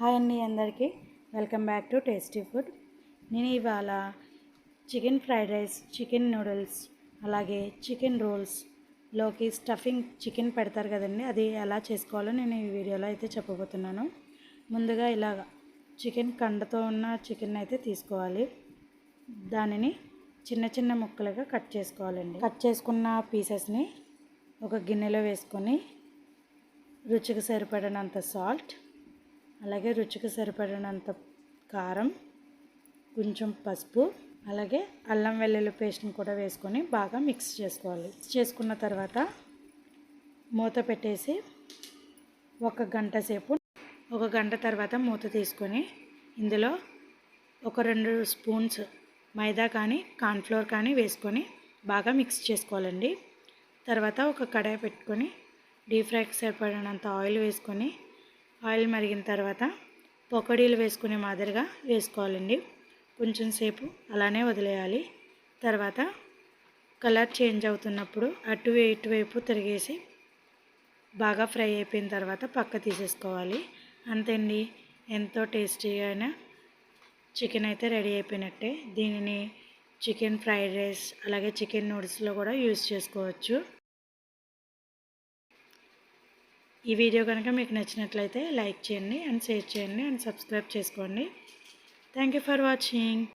Hi అండి అందరికీ welcome back to tasty food. నేను ఇవాళ chicken fried rice, chicken noodles, అలాగే చికెన్ రోల్స్లోకి స్టఫింగ్ చికెన్ పెడతారు కదండి, అది ఎలా చేసుకోవాలో నేను ఈ వీడియోలో అయితే చెప్పబోతున్నాను. ముందుగా ఇలాగ చికెన్ కండతో ఉన్న చికెన్ అయితే తీసుకోవాలి. దానిని చిన్న చిన్న ముక్కలుగా కట్ చేసుకోవాలండి. కట్ చేసుకున్న పీసెస్ని ఒక గిన్నెలో వేసుకొని రుచికి సరిపడినంత సాల్ట్, అలాగే రుచికి సరిపడినంత కారం, కొంచెం పసుపు, అలాగే అల్లం వెల్లుల్లి పేస్ట్ని కూడా వేసుకొని బాగా మిక్స్ చేసుకోవాలి. మిక్స్ చేసుకున్న తర్వాత మూత పెట్టేసి ఒక గంట తర్వాత మూత తీసుకొని ఇందులో ఒక 2 స్పూన్స్ మైదా కానీ కార్న్ఫ్లోర్ కానీ వేసుకొని బాగా మిక్స్ చేసుకోవాలండి. తర్వాత ఒక కడాయి పెట్టుకొని డీప్ ఫ్రైకి సరిపడినంత ఆయిల్ వేసుకొని ఆయిల్ మరిగిన తర్వాత పకోడీలు వేసుకునే మాదిరిగా వేసుకోవాలండి. కొంచెం సేపు అలానే వదిలేయాలి. తర్వాత కలర్ చేంజ్ అవుతున్నప్పుడు ఇటువైపు తిరిగేసి బాగా ఫ్రై అయిపోయిన తర్వాత పక్క తీసేసుకోవాలి. అంతే అండి, ఎంతో టేస్టీగా అయిన చికెన్ అయితే రెడీ అయిపోయినట్టే. దీనిని చికెన్ ఫ్రైడ్ రైస్ అలాగే చికెన్ నూడిల్స్లో కూడా యూజ్ చేసుకోవచ్చు. ఈ వీడియో కనుక మీకు నచ్చినట్లయితే లైక్ చేయండి అండ్ షేర్ చేయండి అండ్ సబ్స్క్రైబ్ చేసుకోండి. Thank you for watching.